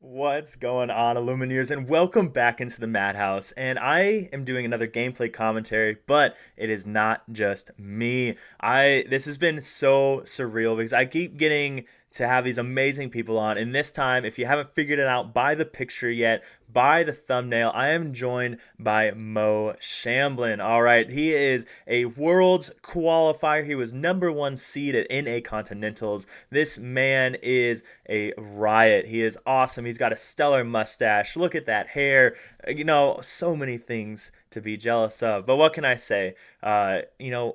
What's going on, Illumineers, and welcome back into the Madhouse. And I am doing another gameplay commentary, but it is not just me. This has been so surreal because I keep getting to have these amazing people on, and this time, if you haven't figured it out by the picture yet, by the thumbnail, I am joined by Mo Shamblin. All right, he is a world's qualifier. He was number one seed at NA Continentals. This man is a riot. He is awesome. He's got a stellar mustache. Look at that hair. So many things to be jealous of. But what can I say? I'm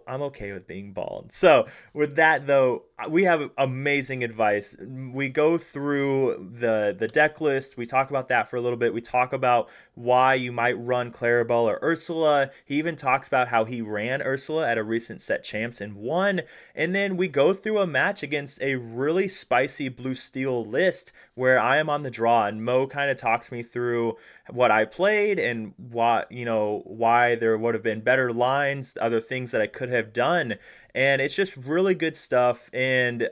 okay with being bald. So, with that though, we have amazing advice. We go through the deck list. We talk about that for a little bit. We talk about why you might run Clarabelle or Ursula. He even talks about how he ran Ursula at a recent set champs and won. And then we go through a match against a really spicy blue steel list where I am on the draw, and Mo kind of talks me through what I played and why there would have been better lines, other things that I could have done. And it's just really good stuff. And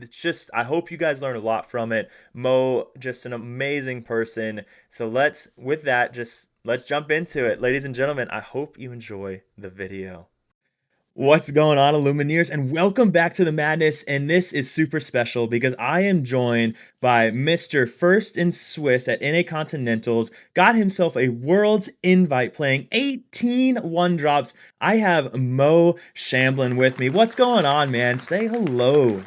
it's just, I hope you guys learn a lot from it. Mo, just an amazing person. So let's jump into it. Ladies and gentlemen, I hope you enjoy the video. What's going on, Illumineers, and welcome back to the Madness. And this is super special because I am joined by Mr. First in Swiss at NA Continentals, got himself a world's invite playing 18 one drops. I have Mo Shamblin with me. What's going on, man? Say hello.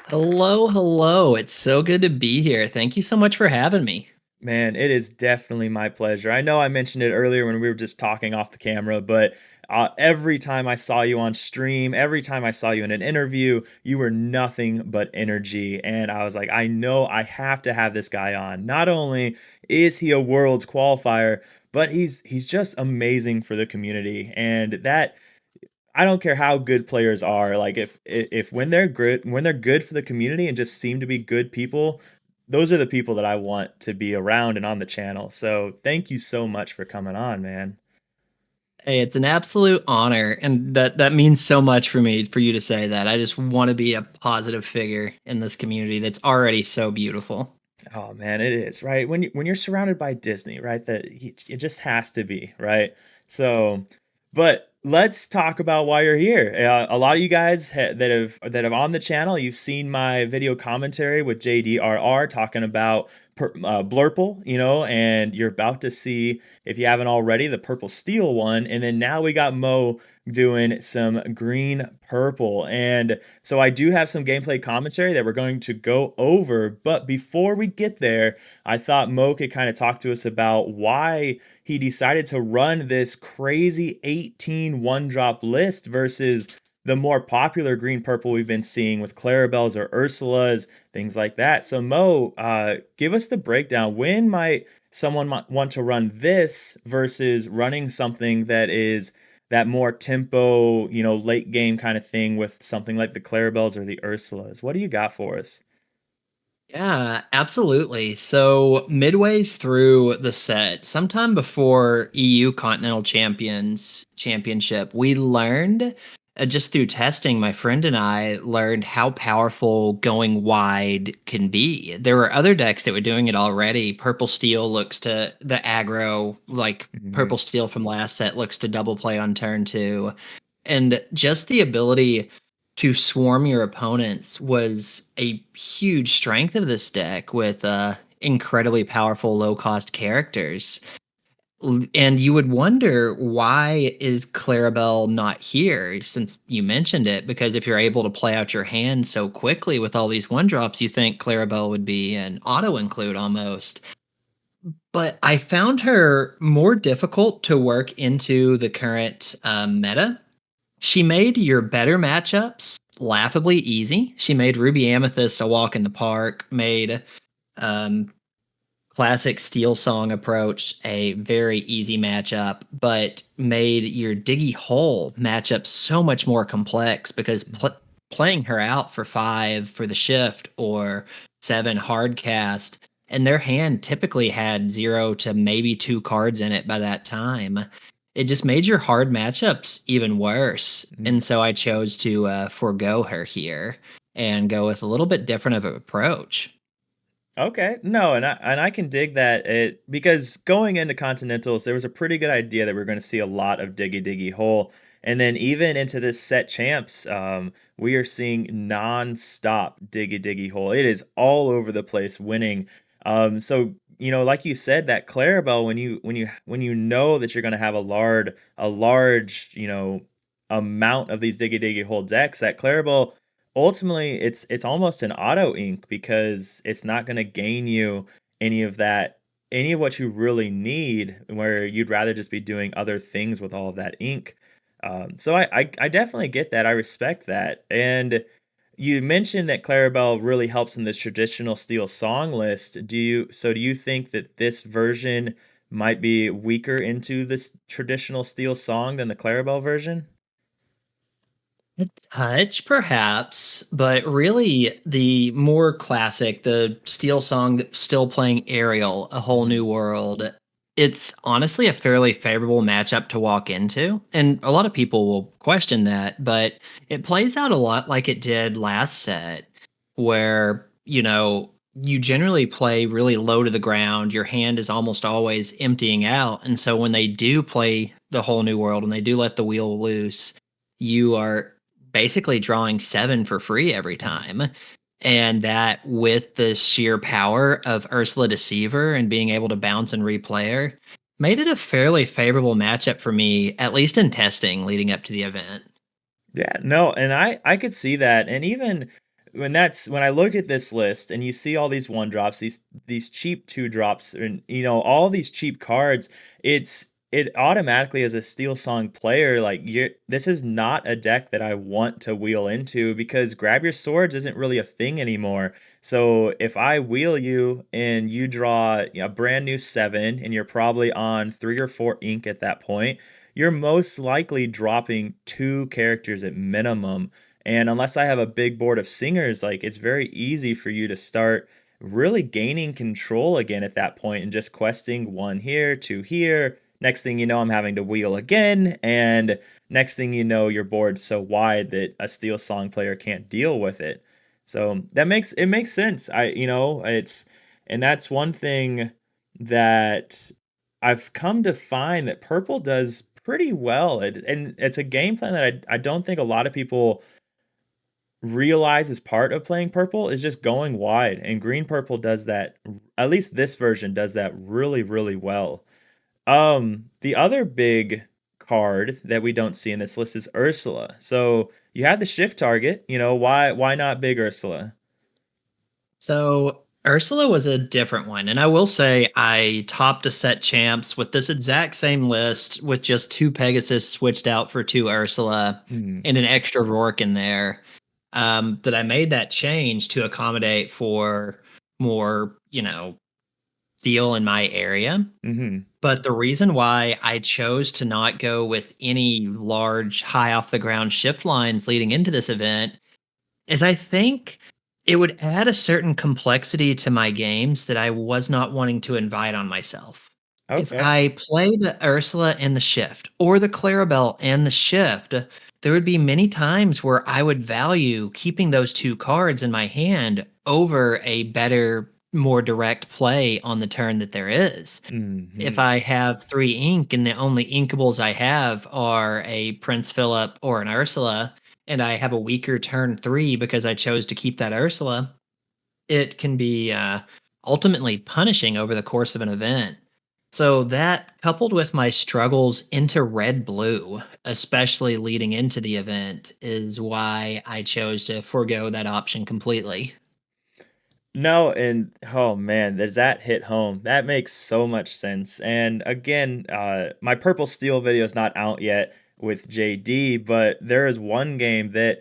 Hello, hello. It's so good to be here. Thank you so much for having me. Man, it is definitely my pleasure. I know I mentioned it earlier when we were just talking off the camera, but every time I saw you on stream, every time I saw you in an interview, you were nothing but energy. And I was like, I know I have to have this guy on. Not only is he a world's qualifier, but he's just amazing for the community. And that I don't care how good players are. Like if when they're good for the community and just seem to be good people, those are the people that I want to be around and on the channel. So thank you so much for coming on, man. Hey, it's an absolute honor, and that means so much for me for you to say that. I just want to be a positive figure in this community that's already so beautiful. Oh man, it is right when you're surrounded by Disney, right? It just has to be right. So, but let's talk about why you're here. A lot of you guys that have on the channel, you've seen my video commentary with JDRR talking about Blurple, and you're about to see, if you haven't already, the purple steel one, and then now we got Mo doing some green purple. And so I do have some gameplay commentary that we're going to go over, but before we get there, I thought Mo could kind of talk to us about why he decided to run this crazy 18 one-drop list versus the more popular green purple we've been seeing with Clarabelles or Ursulas, things like that. So Mo, give us the breakdown. When might someone want to run this versus running something that is that more tempo, late game kind of thing with something like the Clarabelles or the Ursulas? What do you got for us? Yeah, absolutely. So, midways through the set, sometime before EU Continental Champions Championship, we learned just through testing, my friend and I learned how powerful going wide can be. There were other decks that were doing it already. Purple Steel looks to the aggro, like Mhm. Purple Steel from last set looks to double play on turn two. And just the ability to swarm your opponents was a huge strength of this deck with incredibly powerful low cost characters. And you would wonder, why is Clarabelle not here, since you mentioned it? Because if you're able to play out your hand so quickly with all these one drops, you think Clarabelle would be an auto include almost. But I found her more difficult to work into the current meta. She made your better matchups laughably easy. She made Ruby Amethyst a walk in the park, made um, classic Steel Song approach a very easy matchup, but made your Diggy Hole matchup so much more complex because playing her out for five for the shift or seven hard cast, and their hand typically had zero to maybe two cards in it by that time. It just made your hard matchups even worse. And so I chose to forego her here and go with a little bit different of an approach. Okay, no, and I can dig that it because going into Continentals, there was a pretty good idea that we are going to see a lot of Diggy Diggy Hole, and then even into this set champs, we are seeing non-stop Diggy Diggy Hole. It is all over the place, winning. So like you said, that Clarabelle, when you know that you're going to have a large amount of these Diggy Diggy Hole decks, that Clarabelle ultimately it's almost an auto ink because it's not going to gain you any of that any of what you really need where you'd rather just be doing other things with all of that ink. So I definitely get that. I respect that. And you mentioned that Clarabelle really helps in this traditional steel song list. Do you think that this version might be weaker into this traditional steel song than the Clarabelle version? A touch, perhaps, but really the more classic, the Steel song that's still playing Ariel, A Whole New World, it's honestly a fairly favorable matchup to walk into. And a lot of people will question that, but it plays out a lot like it did last set, where, you generally play really low to the ground. Your hand is almost always emptying out. And so when they do play the Whole New World and they do let the wheel loose, you are basically drawing 7 for free every time. And that with the sheer power of Ursula Deceiver and being able to bounce and replay her, made it a fairly favorable matchup for me, at least in testing leading up to the event. Yeah, no, and I could see that, and even when I look at this list and you see all these one drops, these cheap two drops, and all these cheap cards, it automatically as a Steel Song player, like this is not a deck that I want to wheel into because grab your swords isn't really a thing anymore. So if I wheel you and you draw a brand new 7 and you're probably on 3 or 4 ink at that point, you're most likely dropping 2 characters at minimum. And unless I have a big board of singers, like it's very easy for you to start really gaining control again at that point and just questing 1 here, 2 here. Next thing you know, I'm having to wheel again. And next thing you know, your board's so wide that a Steel Song player can't deal with it. So it makes sense. And that's one thing that I've come to find that purple does pretty well. And it's a game plan that I don't think a lot of people realize is part of playing purple is just going wide. And green purple does that, at least this version does that really, really well. The other big card that we don't see in this list is Ursula. So you have the shift target, why not big Ursula? So Ursula was a different one. And I will say I topped a set champs with this exact same list with just 2 Pegasus switched out for 2 Ursula Hmm. and an extra Rourke in there. That I made that change to accommodate for more, steel in my area. Mm-hmm. But the reason why I chose to not go with any large, high off the ground shift lines leading into this event is I think it would add a certain complexity to my games that I was not wanting to invite on myself. If Okay. I play the Ursula and the Shift or the Clarabelle and the Shift, there would be many times where I would value keeping those 2 cards in my hand over a better, more direct play on the turn that there is. If Mm-hmm. I have 3 ink and the only inkables I have are a Prince Philip or an Ursula, and I have a weaker turn 3 because I chose to keep that Ursula, it can be ultimately punishing over the course of an event. So that coupled with my struggles into red blue, especially leading into the event, is why I chose to forego that option completely. No, and oh man, does that hit home? That makes so much sense. And again, my Purple Steel video is not out yet with JD, but there is one game that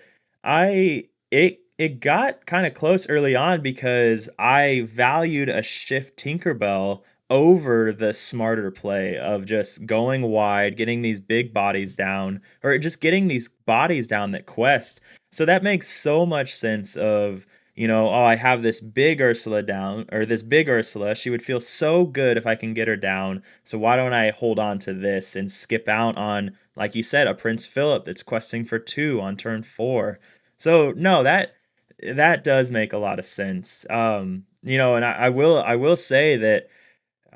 it got kind of close early on because I valued a Shift Tinkerbell over the smarter play of just going wide, getting these big bodies down, or just getting these bodies down that quest. So that makes so much sense of oh, I have this big Ursula down, or this big Ursula. She would feel so good if I can get her down. So why don't I hold on to this and skip out on, like you said, a Prince Philip that's questing for 2 on turn 4? So no, that does make a lot of sense. And I will say that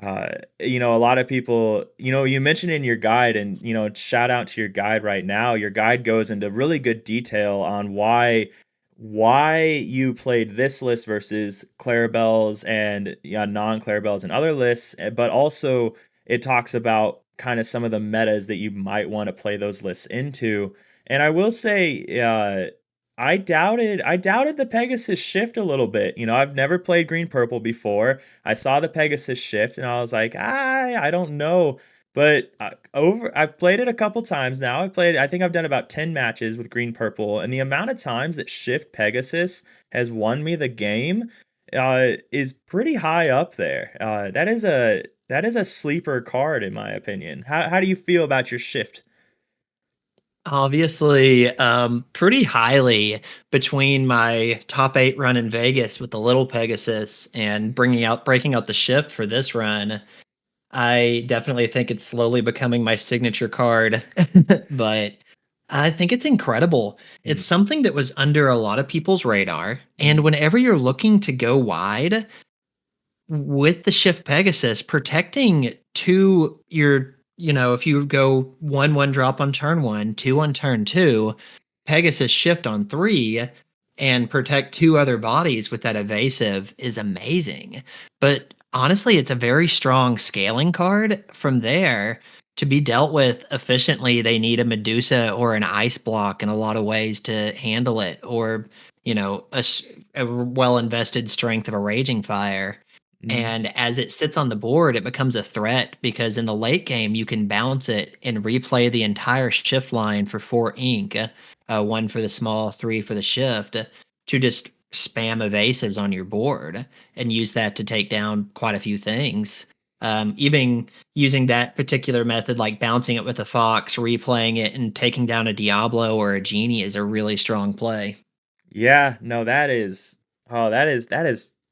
a lot of people, you mentioned in your guide, and shout out to your guide right now. Your guide goes into really good detail on why you played this list versus Clarabelle's and non-Clarabelle's and other lists, but also it talks about kind of some of the metas that you might want to play those lists into. And I will say, I doubted the Pegasus shift a little bit. I've never played green purple before. I saw the Pegasus shift and I was like, I don't know. But I've played it a couple times now. I think I've done about 10 matches with green purple, and the amount of times that shift Pegasus has won me the game is pretty high up there. That is a sleeper card in my opinion. How do you feel about your shift? Obviously, pretty highly between my top 8 run in Vegas with the little Pegasus and breaking out the shift for this run. I definitely think it's slowly becoming my signature card, but I think it's incredible. Mm, It's something that was under a lot of people's radar, and mm, whenever you're looking to go wide with the Shift Pegasus, protecting if you go 1 drop on turn 1, 2 on turn 2, Pegasus shift on 3, and protect 2 other bodies with that evasive is amazing. But honestly, it's a very strong scaling card. From there, to be dealt with efficiently, they need a Medusa or an ice block in a lot of ways to handle it, or, a well invested strength of a raging fire. mm. And as it sits on the board, it becomes a threat because in the late game, you can bounce it and replay the entire shift line for 4 ink, 1 for the small, 3 for the shift, to just spam evasives on your board and use that to take down quite a few things. Even using that particular method, like bouncing it with a fox, replaying it, and taking down a Diablo or a genie is a really strong play. Yeah, no, that is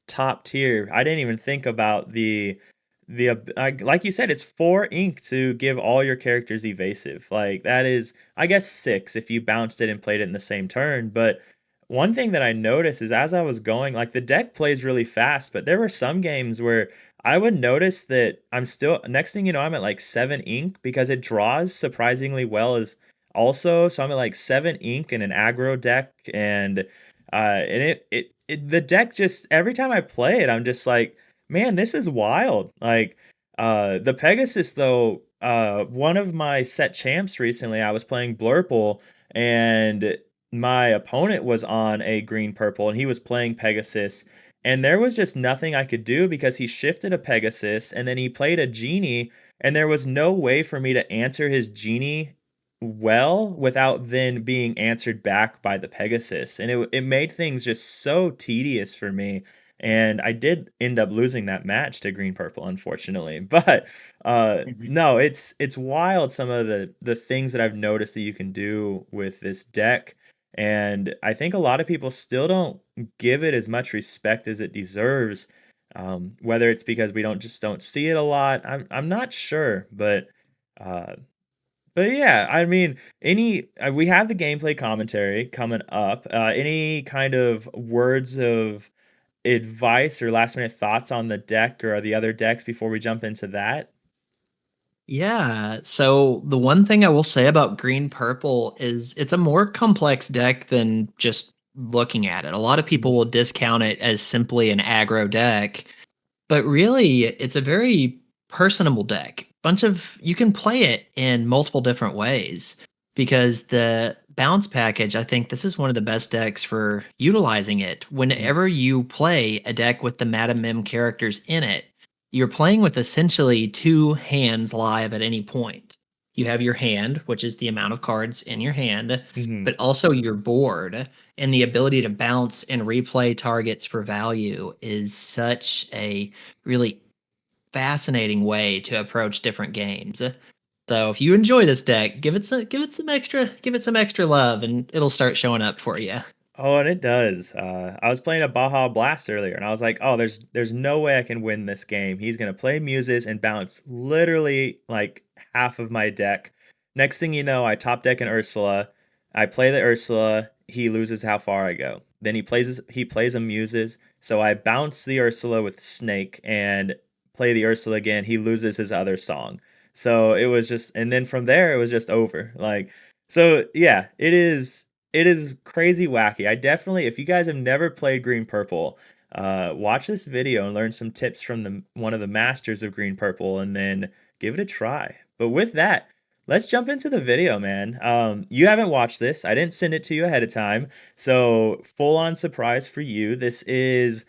top tier. I didn't even think about like you said, it's 4 ink to give all your characters evasive. Like that is, I guess, 6 if you bounced it and played it in the same turn. But one thing that I noticed is as I was going, like the deck plays really fast, but there were some games where I would notice that I'm still, next thing you know, I'm at like 7 ink because it draws surprisingly well as also. So I'm at like 7 ink in an aggro deck, and the deck just every time I play it, I'm just like, man, this is wild. Like the Pegasus though, one of my set champs recently, I was playing Blurple, and my opponent was on a green purple and he was playing Pegasus. And there was just nothing I could do because he shifted a Pegasus and then he played a genie, and there was no way for me to answer his genie well without then being answered back by the Pegasus. And it made things just so tedious for me. And I did end up losing that match to Green Purple, unfortunately. But no, it's wild some of the things that I've noticed that you can do with this deck. And I think a lot of people still don't give it as much respect as it deserves. Whether it's because we don't see it a lot, I'm not sure, uh, but yeah, I mean, we have the gameplay commentary coming up. Any kind of words of advice or last minute thoughts on the deck or the other decks before we jump into that? Yeah. So the one thing I will say about green purple is it's a more complex deck than just looking at it. A lot of people Mhm, will discount it as simply an aggro deck, but really it's a very personable deck. Bunch of You can play it in multiple different ways because the bounce package, I think this is one of the best decks for utilizing it. mm, Whenever you play a deck with the Madam Mim characters in it, you're playing with essentially 2 hands live at any point. You have your hand, which is the amount of cards in your hand, mhm. but also your board, and the ability to bounce and replay targets for value is such a really fascinating way to approach different games. So if you enjoy this deck, give it some extra love and it'll start showing up for you. Oh, and it does. I was playing a Baja Blast earlier, and I was like, "Oh, there's no way I can win this game. He's gonna play Muses and bounce literally like half of my deck." Next thing you know, I top deck an Ursula. I play the Ursula. He loses how far I go. then he plays a muses. So I bounce the Ursula with Snake and play the Ursula again. He loses his other song. So it was just, and then from there it was just over. Like, so yeah, it is crazy wacky. I definitely, if you guys have never played Green Purple, watch this video and learn some tips from one of the masters of Green Purple, and then give it a try. But with that, let's jump into the video, man. You haven't watched this. I didn't send it to you ahead of time, so full on surprise for you. This is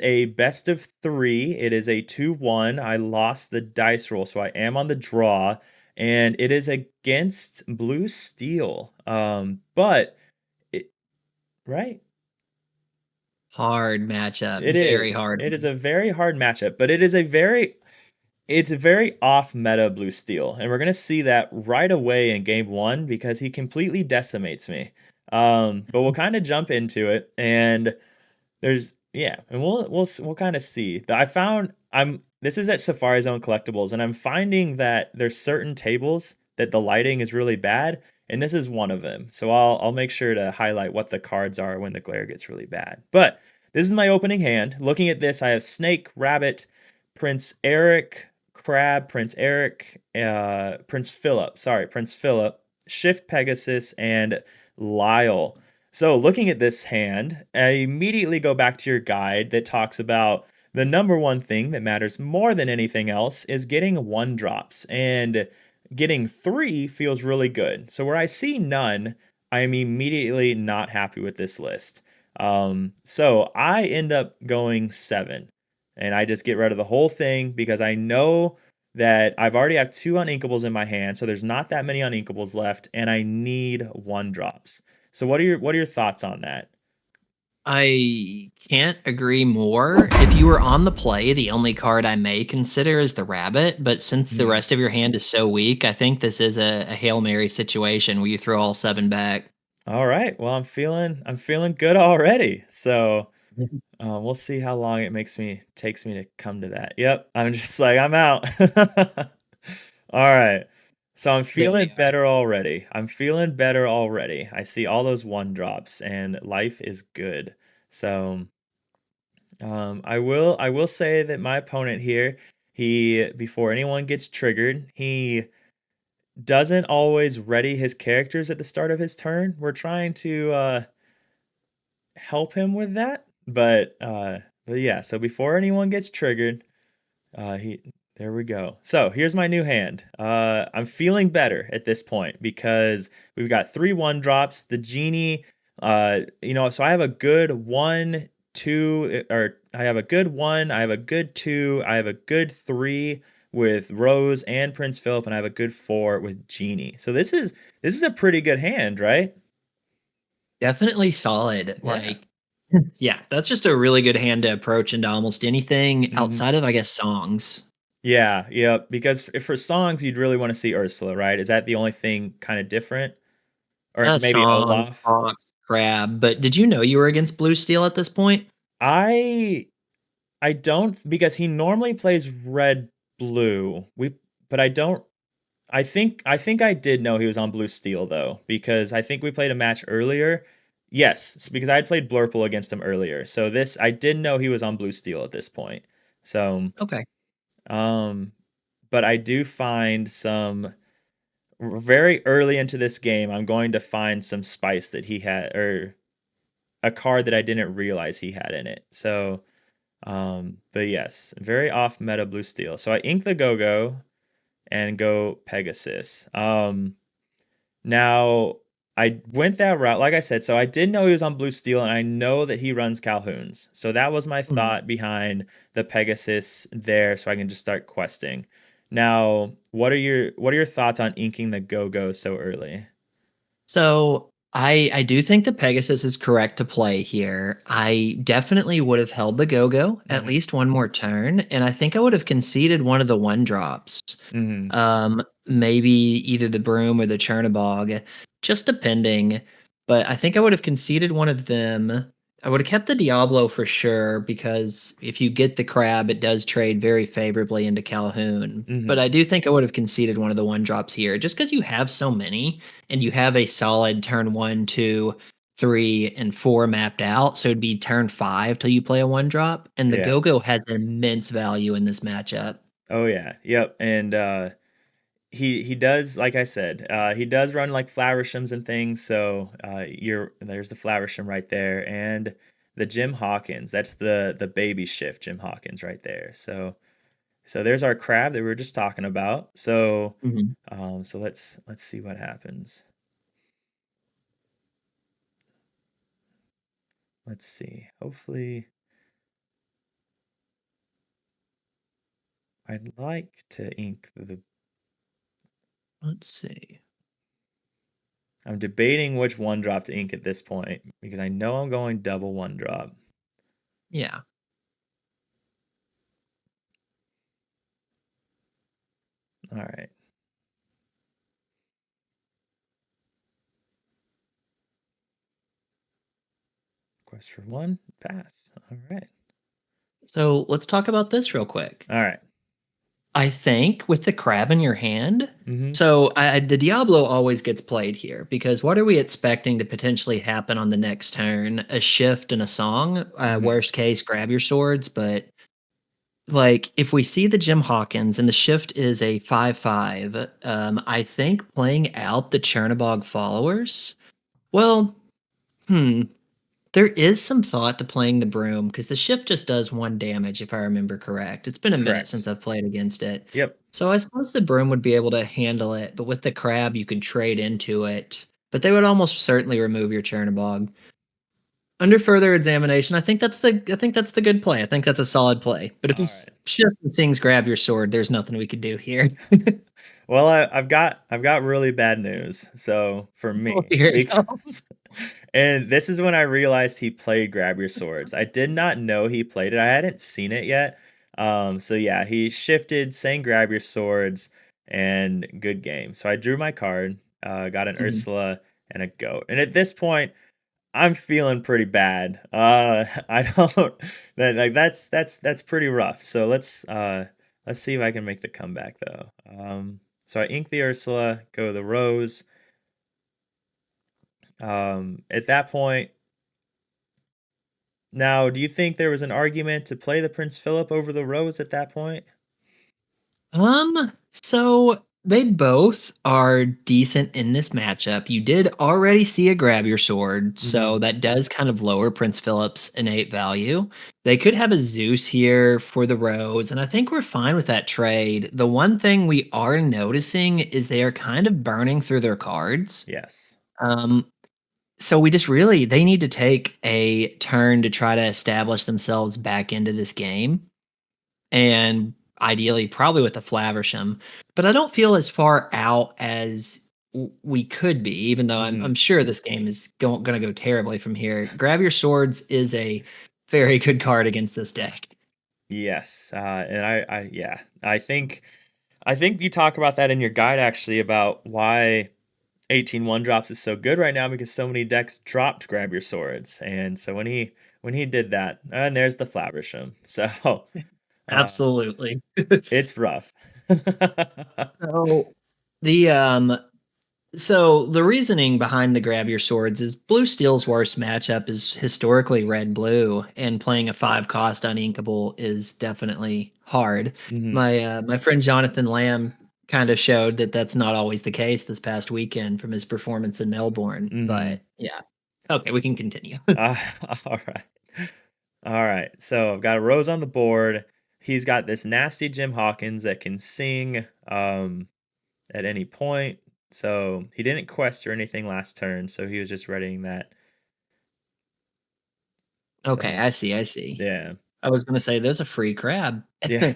a best of three. It is a 2-1. I lost the dice roll, so I am on the draw, and it is against Blue Steel. But it, right, Hard matchup, it very is. hard. It is a very hard matchup, but it's a very off meta Blue Steel, and we're gonna see that right away in game one because he completely decimates me. But we'll kind of jump into it, and and we'll kind of see. I found I'm this is at Safari Zone Collectibles, and I'm finding that there's certain tables that the lighting is really bad, and this is one of them. So I'll make sure to highlight what the cards are when the glare gets really bad. But this is my opening hand. Looking at this, I have Snake, Rabbit, Prince Eric, Crab, Prince Eric, Prince Philip, Shift Pegasus, and Lyle. So, looking at this hand, I immediately go back to your guide that talks about the number one thing that matters more than anything else is getting one drops, and getting three feels really good. So, where I see none, I am immediately not happy with this list. So, I end up going seven, and I just get rid of the whole thing because I know that I've already have two uninkables in my hand, so there's not that many uninkables left, and I need one drops. So what are your thoughts on that? I can't agree more. If you were on the play, the only card I may consider is the rabbit, but since the Mhm. rest of your hand is so weak, I think this is a Hail Mary situation where you throw all seven back. All right. Well, I'm feeling good already. So Mhm. we'll see how long it takes me to come to that. Yep. I'm just like I'm out. All right. So I'm There feeling we are. better already. I'm feeling better already. I see all those one drops, and life is good. So I will say that my opponent here, he before anyone gets triggered, he doesn't always ready his characters at the start of his turn. We're trying to help him with that, but yeah. So before anyone gets triggered, he there we go. So here's my new hand. I'm feeling better at this point because we've got 3 1 drops. The genie, so I have a good one, two, or I have a good one, I have a good two, I have a good three with Rose and Prince Philip, and I have a good four with Genie. So this is a pretty good hand, right? Definitely solid. Yeah. Like, yeah, that's just a really good hand to approach into almost anything hmm outside of, I guess, songs. Yeah, yeah. Because if for songs, you'd really want to see Ursula, right? Is that the only thing kind of different? Or maybe Songs, Olaf? Fox, Crab. But did you know you were against Blue Steel at this point? I I don't because he normally plays red blue. But I think I did know he was on blue steel though because I think we played a match earlier. Yes, because I had played Blurple against him earlier. So this I did know he was on blue steel at this point. So Okay. um but I do find some very early into this game I'm going to find some spice that he had or a card that I didn't realize he had in it. So but yes, very off meta blue steel. So I ink the go-go and go Pegasus. Now I went that route, like I said, so I did know he was on blue steel, and I know that he runs Calhoun's. So that was my Mhm. thought behind the Pegasus there, so I can just start questing. Now, what are your thoughts on inking the go-go so early? So I do think the Pegasus is correct to play here. I definitely would have held the go-go at Mhm. least one more turn, and I think I would have conceded one of the one drops. Mhm. Maybe either the broom or the Chernabog, just depending. But I think I would have conceded one of them. I would have kept the Diablo for sure because if you get the crab, it does trade very favorably into Calhoun. But Mhm. I do think I would have conceded one of the one drops here just because you have so many and you have a solid turn one, two, 3, and 4 mapped out, so it'd be turn 5 till you play a 1-drop, and the Yeah. Go-Go has immense value in this matchup. Oh yeah. Yep. And he does, like I said, he does run like Flowershams and things. So there's the Flowersham right there, and the Jim Hawkins. That's the baby shift Jim Hawkins right there. So there's our crab that we were just talking about. So Mhm. so let's see what happens. Let's see. Hopefully, I'd like to ink the. Let's see. I'm debating which 1-drop to ink at this point because I know I'm going double 1-drop. Yeah. All right. Quest for 1, pass. All right. So, let's talk about this real quick. All right. I think with the crab in your hand, Mm-hmm. so the Diablo always gets played here because what are we expecting to potentially happen on the next turn? A shift and a song. Mm-hmm. Worst case, grab your swords. But like, if we see the Jim Hawkins and the shift is a 5/5, I think playing out the Chernobog followers. Well, hmm. There is some thought to playing the broom because the shift just does 1 damage, if I remember correct. It's been a minute since Correct. I've played against it. Yep. So I suppose the broom would be able to handle it, but with the crab, you could trade into it. But they would almost certainly remove your Chernobog. Under further examination, I think that's the good play. I think that's a solid play. But if he All right. shift and sings grab your sword, there's nothing we could do here. Well, I've got really bad news. So for Oh, me, here it because goes. and this is when I realized he played Grab Your Swords. I did not know he played it. I hadn't seen it yet. So yeah, he shifted, saying Grab Your Swords, and good game. So I drew my card, got an Mhm. Ursula and a goat. And at this point, I'm feeling pretty bad. I don't that's pretty rough. So let's see if I can make the comeback though. So I ink the Ursula, go the Rose. At that point, now, do you think there was an argument to play the Prince Philip over the Rose at that point? Um, so they both are decent in this matchup. You did already see a grab your sword, so Mhm. that does kind of lower Prince Philip's innate value. They could have a Zeus here for the Rose, and I think we're fine with that trade. The one thing we are noticing is they are kind of burning through their cards. Yes. Um, so we just really they need to take a turn to try to establish themselves back into this game and ideally probably with a Flaversham. But I don't feel as far out as we could be, even though I'm Mhm. sure this game is going to go terribly from here. Grab your swords is a very good card against this deck. Yes. And I yeah, I think you talk about that in your guide actually about why 18 drops is so good right now because so many decks dropped Grab Your Swords. And so when he did that, and there's the Flaversham. So uh, Absolutely. it's rough. So the so the reasoning behind the grab your swords is blue steel's worst matchup is historically red blue, and playing a 5 cost uninkable is definitely hard. Mhm. My friend Jonathan Lamb kind of showed that that's not always the case this past weekend from his performance in Melbourne. Mhm. But yeah, okay, we can continue. Uh, all right. All right. So I've got a Rose on the board. He's got this nasty Jim Hawkins that can sing at any point. So he didn't quest or anything last turn, so he was just readying that. Okay, So I see. I see. yeah. I was gonna say there's a free crab. Yeah.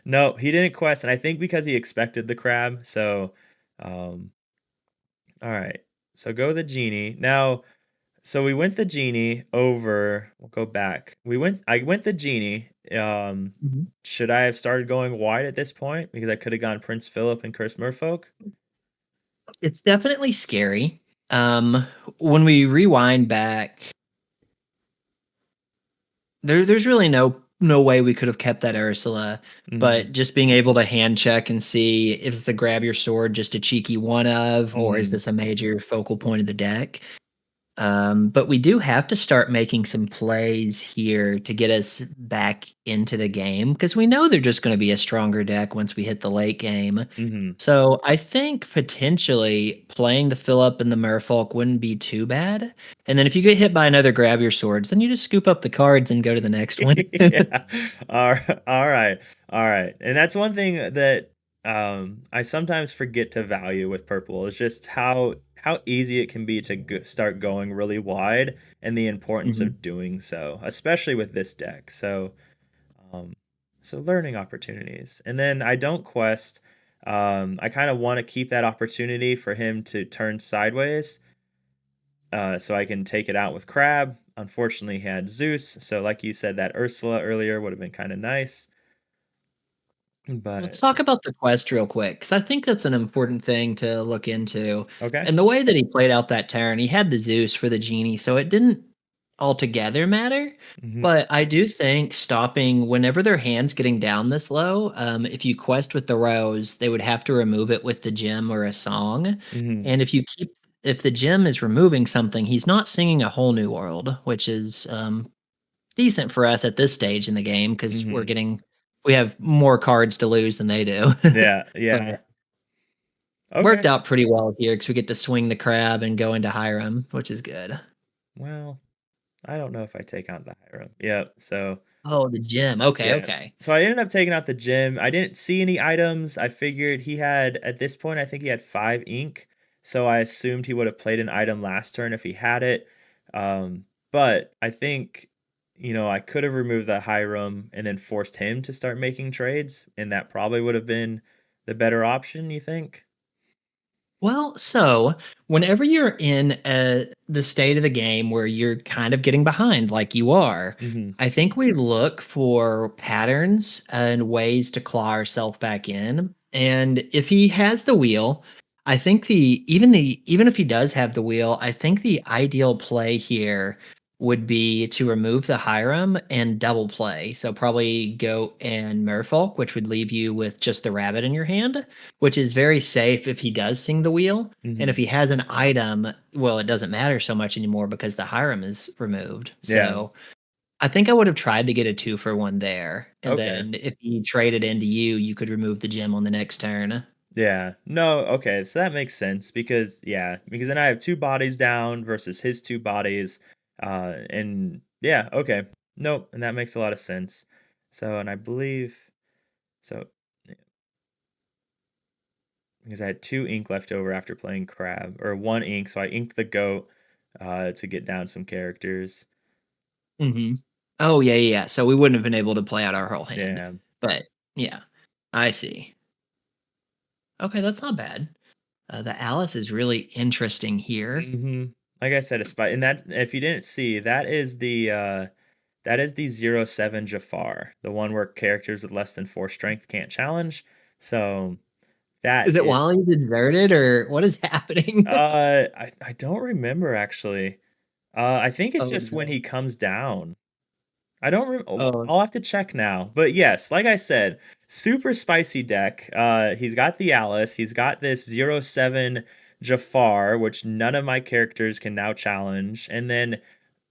No, he didn't quest, and I think because he expected the crab. So all right. So go the genie. Now, so we went the genie over. We'll go back. I went the genie. Mhm. Should I have started going wide at this point? Because I could have gone Prince Philip and Curse Merfolk? It's definitely scary. Um, when we rewind back, there's really no way we could have kept that Ursula, Mm-hmm. but just being able to hand check and see if the grab your sword just a cheeky one of, or is Mm-hmm. this a major focal point of the deck? But we do have to start making some plays here to get us back into the game because we know they're just going to be a stronger deck once we hit the late game. Hmm. So I think potentially playing the Phillip and the Merfolk wouldn't be too bad. And then if you get hit by another grab your swords, then you just scoop up the cards and go to the next one. Yeah. All right. All right. And that's one thing that I sometimes forget to value with purple is just how easy it can be to start going really wide and the importance Mhm. of doing so, especially with this deck. Um, so learning opportunities. And then I don't quest. I kind of want to keep that opportunity for him to turn sideways so I can take it out with Crab. Unfortunately, he had Zeus, so like you said, that Ursula earlier would have been kind of nice. Let's But talk about the quest real quick, because I think that's an important thing to look into. okay. And the way that he played out that turn, he had the Zeus for the genie, so it didn't altogether matter. Hmm. But I do think stopping whenever their hand's getting down this low, if you quest with the rose, they would have to remove it with the gem or a song. Hmm. And if the gem is removing something, he's not singing a whole new world, which is decent for us at this stage in the game because Hmm. we have more cards to lose than they do. Yeah. Yeah. But worked Okay. out pretty well here because we get to swing the crab and go into Hiram, which is good. Well, I don't know if I take out the Hiram. Yep. So Oh, the gym. Okay, yeah. okay. So I ended up taking out the gym. I didn't see any items. I figured he had, at this point, I think he had 5 ink. So I assumed he would have played an item last turn if he had it. But I think, I could have removed the Hiram and then forced him to start making trades. And that probably would have been the better option, you think? Well, so whenever you're in the state of the game where you're kind of getting behind, like you are, Mm-hmm. I think we look for patterns and ways to claw ourselves back in. And if he has the wheel, I think even if he does have the wheel, I think the ideal play here would be to remove the Hiram and double play. So probably Goat and Merfolk, which would leave you with just the rabbit in your hand, which is very safe if he does sing the wheel. And if Mm-hmm. he has an item, well, it doesn't matter so much anymore because the Hiram is removed. Yeah. So I think I would have tried to get a 2-for-1 there. And Okay. then if he traded into you, you could remove the gem on the next turn. Yeah. No, okay. So that makes sense because because then I have two bodies down versus his two bodies. And yeah, okay. Nope, and that makes a lot of sense. So, and I believe so yeah, because I had 2 ink left over after playing Crab or 1 ink, so I inked the goat to get down some characters. Hmm. Oh, yeah, yeah, yeah. So we wouldn't have been able to play out our whole hand. Yeah. But yeah, I see. Okay, that's not bad. The Alice is really interesting here. Mhm. Like I said, a spy, and that if you didn't see, that is the 07 Jafar, the one where characters with less than 4 strength can't challenge. So that Is it is while he's exerted or what is happening? I don't remember actually. I think it's Oh, just when no. he comes down. I don't Oh, I'll have to check now. But yes, like I said, super spicy deck. He's got the Alice, he's got this 07 Jafar, which none of my characters can now challenge. And then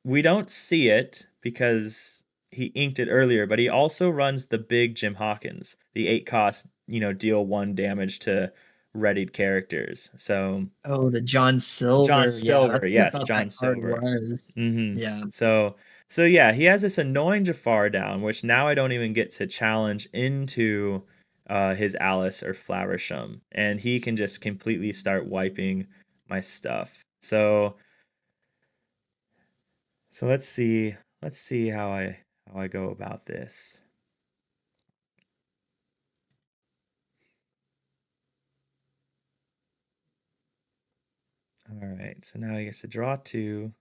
we don't see it because he inked it earlier, but he also runs the big Jim Hawkins, the 8 cost, deal 1 damage to readied characters. So oh, the John John Silver. Yeah, Silver, that's what I yes, thought that John card Silver. was. Mm-hmm. Yeah. So so yeah, he has this annoying Jafar down, which now I don't even get to challenge into his Alice or Flowersham, and he can just completely start wiping my stuff. So let's see how I go about this. All right, so now he gets to draw 2.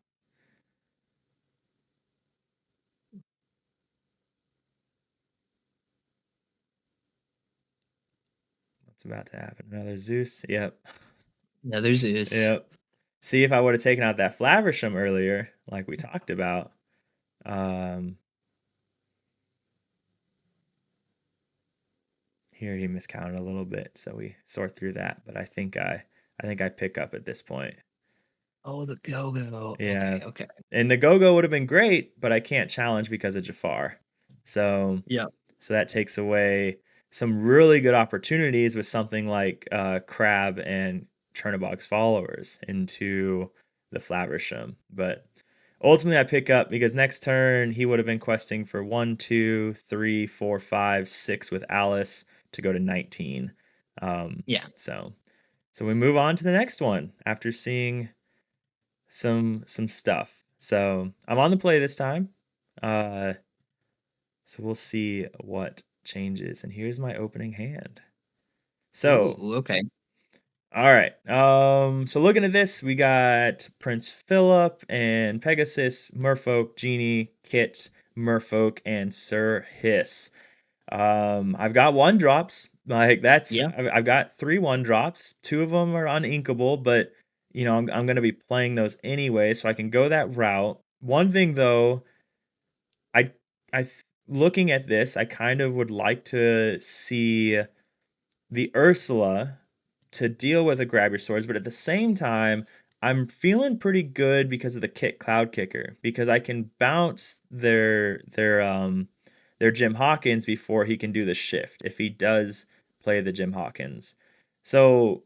What's about to happen? Another Zeus? Yep. No, there's Zeus. Yep. See if I would have taken out that Flaversham earlier, like we talked about. Um, Here he miscounted a little bit, so we sort through that. But I think I pick up at this point. Oh, the go-go. Yeah. Okay, okay. And the go-go would have been great, but I can't challenge because of Jafar. So Yeah. so that takes away some really good opportunities with something like Crab and Chernobog's followers into the Flaversham. But ultimately, I pick up because next turn he would have been questing for 1, 2, 3, 4, 5, 6 with Alice to go to 19. Yeah. So we move on to the next one after seeing some stuff. So I'm on the play this time. Uh, so we'll see what changes. And here's my opening hand. So, Ooh, okay. all right. So looking at this, we got Prince Philip and Pegasus, Merfolk, Genie, Kit, Merfolk, and Sir Hiss. I've got one drops. Like that's Yeah. I've got 3 1 drops. 2 of them are uninkable, but I'm gonna be playing those anyway, so I can go that route. One thing though, I looking at this, I kind of would like to see the Ursula to deal with a grab your swords, but at the same time, I'm feeling pretty good because of the cloud kicker because I can bounce their Jim Hawkins before he can do the shift if he does play the Jim Hawkins. So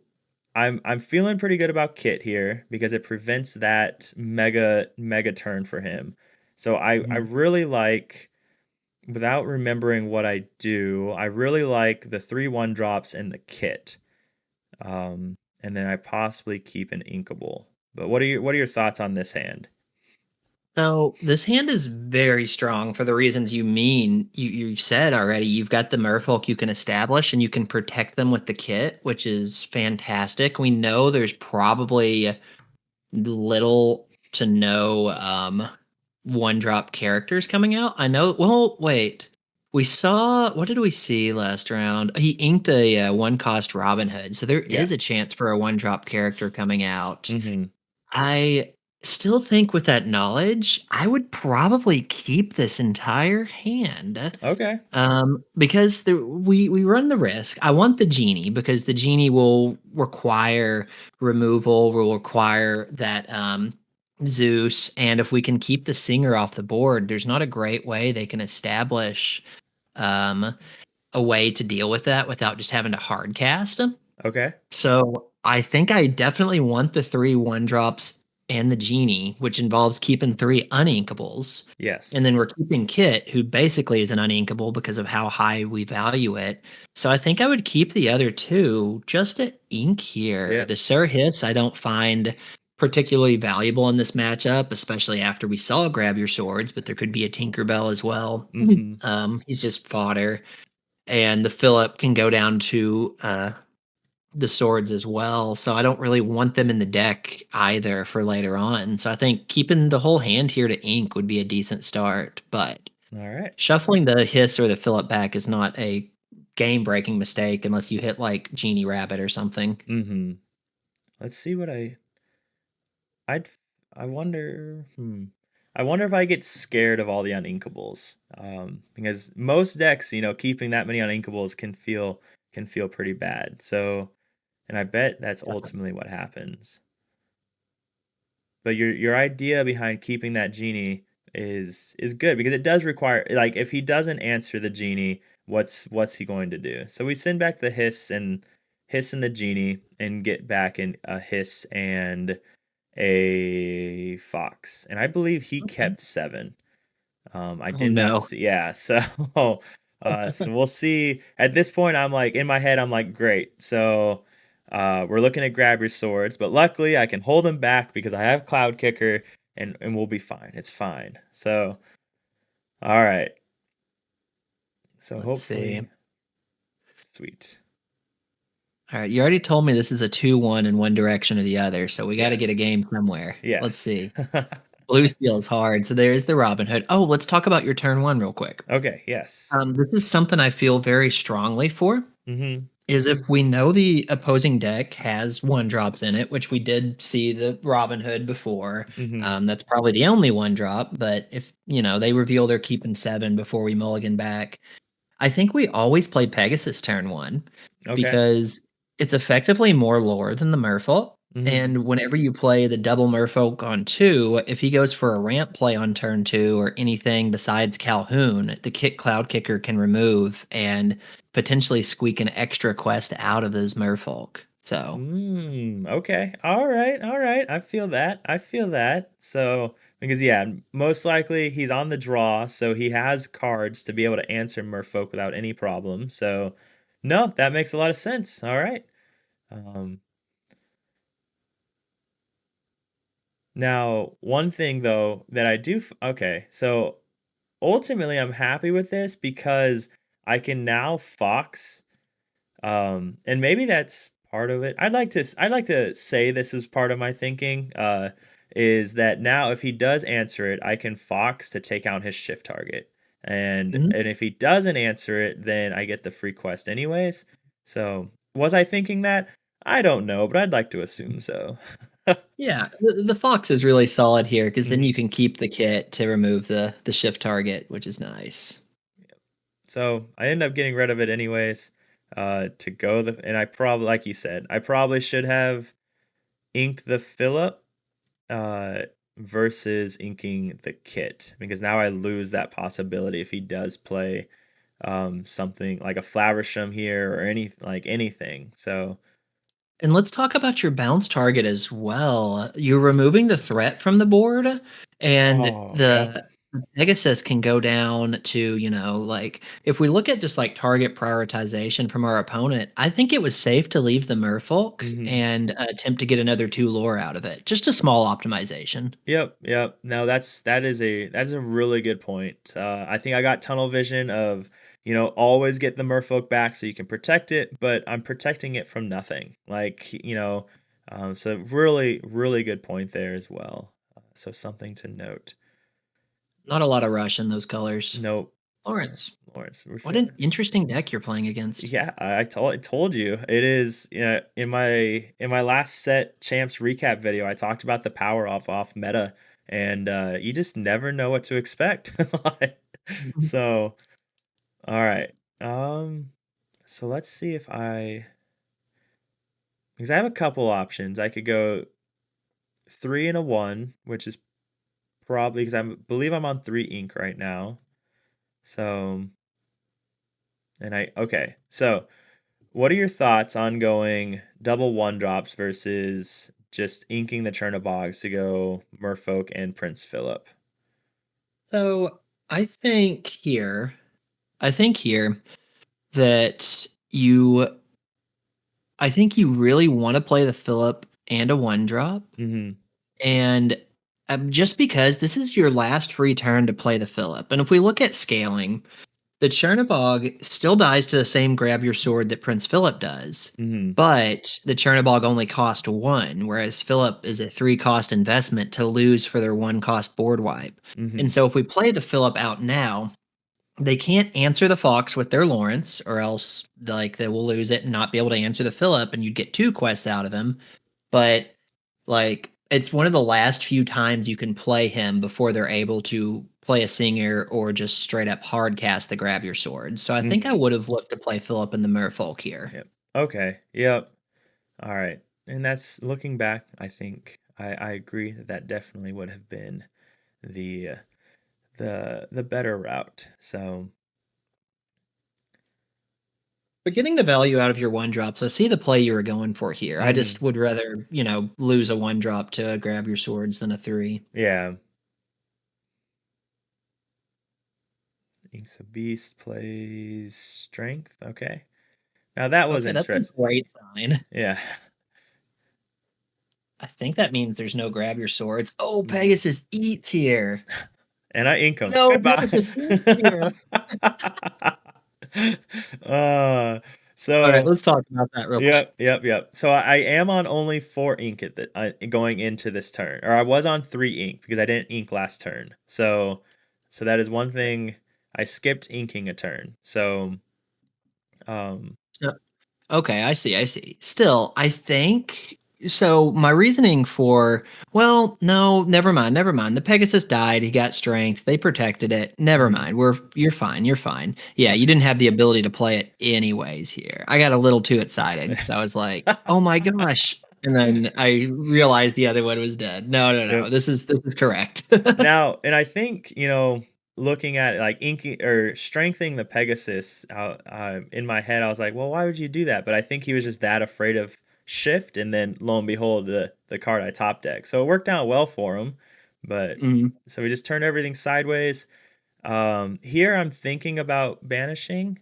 I'm feeling pretty good about Kit here because it prevents that mega turn for him. So I Mhm. really like, without remembering what I do, I really like the 3 1 drops and the Kit. And then I possibly keep an inkable. But what are your thoughts on this hand? So this hand is very strong for the reasons you've said already. You've got the merfolk you can establish and you can protect them with the kit, which is fantastic. We know there's probably little to no one drop characters coming out. I know. Well, wait. We saw, what did we see last round? He inked a one cost Robin Hood, so there is a Yes. chance for a one drop character coming out. Mm-hmm. I still think with that knowledge, I would probably keep this entire hand. Okay. Because we run the risk. I want the genie because the genie will require removal, will require that Zeus, and if we can keep the singer off the board, there's not a great way they can establish um, a way to deal with that without just having to hard cast. Okay. So I think I definitely want the 3 1 drops and the genie, which involves keeping 3 uninkables. And Yes. then we're keeping Kit, who basically is an uninkable because of how high we value it. So I think I would keep the other two just to ink here. Yeah. The Sir Hiss, I don't find particularly valuable in this matchup, especially after we saw Grab Your Swords, but there could be a Tinkerbell as well. Mm-hmm. He's just fodder. And the Philip can go down to the swords as well. So I don't really want them in the deck either for later on. So I think keeping the whole hand here to ink would be a decent start. But All right. shuffling the hiss or the Philip back is not a game breaking mistake unless you hit like Genie Rabbit or something. Mm-hmm. Let's see what I'd I wonder I wonder if I get scared of all the uninkables. Because most decks, keeping that many uninkables can feel pretty bad. So, and I bet that's ultimately what happens. But your idea behind keeping that genie is good because it does require, like, if he doesn't answer the genie, what's he going to do? So we send back the hiss and the genie and get back in a hiss and a fox. And I believe he Okay. kept 7. I Oh did not no. yeah, so so we'll see. At this point, I'm like, in my head, I'm like, great. So we're looking at grab your swords, but luckily I can hold them back because I have Cloud Kicker and we'll be fine. It's fine. So all right. So Let's see. hopefully sweet. All right. You already told me this is a 2-1 in one direction or the other. So we got to Yes. get a game somewhere. Let's Yes. see. Blue steel is hard. So there's the Robin Hood. Oh, let's talk about your turn one real quick. Okay, yes. This is something I feel very strongly for. Mhm. Is if we know the opposing deck has 1 drops in it, which we did see the Robin Hood before. Mhm. That's probably the only 1 drop. But if they reveal they're keeping 7 before we mulligan back, I think we always play Pegasus turn 1 Okay. because it's effectively more lore than the Merfolk. Hmm. And whenever you play the double merfolk on 2, if he goes for a ramp play on turn 2 or anything besides Calhoun, the Cloud Kicker can remove and potentially squeak an extra quest out of those merfolk. So, Okay. All right. All right. I feel that. I feel that. So, because yeah, most likely he's on the draw, so he has cards to be able to answer Merfolk without any problem. So, no, that makes a lot of sense. All right. Um, Now, one thing though that I do, okay, so ultimately I'm happy with this because I can now Fox. And maybe that's part of it. I'd like to say this is part of my thinking, is that now if he does answer it, I can Fox to take out his shift target. mhm. And if he doesn't answer it, then I get the free quest anyways. So, was I thinking that? I don't know, but I'd like to assume so. Yeah, the Fox is really solid here because then Mhm. you can keep the kit to remove the shift target, which is nice. So, I ended up getting rid of it anyways, to go and I probably like you said, I probably should have inked the Philip uh, versus inking the kit because now I lose that possibility if he does play something like a Flowersham here or anything. So, And let's talk about your bounce target as well. You're removing the threat from the board, and oh yep. the Pegasus can go down to, like, if we look at just like target prioritization from our opponent, I think it was safe to leave the Merfolk Hmm. and attempt to get another 2 lore out of it. Just a small optimization. Yep, yep. No, that is a really good point. I think I got tunnel vision of always get the Merfolk back so you can protect it, but I'm protecting it from nothing. So really, really good point there as well. So something to note. Not a lot of rush in those colors. Nope. So Lawrence, Lawrence, we're what an feeling. interesting deck you're playing against. Yeah, I told you it is. In my last set champs recap video, I talked about the power off meta, and you just never know what to expect. Like, Mhm. so, all right. So let's see if I because I have a couple options. I could go 3 and a 1, which is probably because I believe I'm on 3 ink right now. So, and I okay. So what are your thoughts on going double one drops versus just inking the Chernobyls to go Merfolk and Prince Philip? So I think here, I think here that I think you really want to play the Philip and a 1 drop. Mm-hmm. And just because this is your last free turn to play the Philip. And if we look at scaling, the Chernobog still dies to the same grab your sword that Prince Philip does. Mm-hmm. But the Chernobog only cost 1, whereas Philip is a 3 cost investment to lose for their 1 cost board wipe. Mm-hmm. And so if we play the Philip out now, they can't answer the Fox with their Lawrence, or else like they will lose it and not be able to answer the Philip, and you'd get 2 quests out of him. But like it's one of the last few times you can play him before they're able to play a singer or just straight up hard cast the grab your sword. So I think I Mm-hmm. would have looked to play Philip and the Merfolk here. Yep. Okay. Yep. All right. And that's looking back, I think I agree that that definitely would have been the the better route. So, But getting the value out of your 1 drops, I see the play you were going for here. I mm-hmm. just would rather, lose a 1 drop to grab your swords than a 3. Yeah. Inks a Beast plays Strength. Okay. Now that was Okay, that's a interesting. great sign. Yeah. I think that means there's no grab your swords. Oh, Mhm. Pegasus eats here. And I ink them. No, Goodbye. Pegasus eats here. uh, All right, so let's talk about that real quick. yep, yep, yep. So I am on only 4 ink at going into this turn, or I was on 3 ink because I didn't ink last turn. So that is one thing I skipped inking a turn. So um, So okay, I see. Still, I think so my reasoning for well, no, never mind. The Pegasus died, he got strength, they protected it. Never mhm. mind. You're fine, you're fine. Yeah, you Okay. didn't have the ability to play it anyways here. I got a little too excited because I was like, "Oh my gosh." And then I realized the other one was dead. No, no, no. Yep. This is correct. Now, and I think, looking at like inking or strengthening the Pegasus out in my head, I was like, well, why would you do that? But I think he was just that afraid of shift, and then lo and behold, the card I top deck. So it worked out well for him. But Mhm. so we just turned everything sideways. Here I'm thinking about banishing.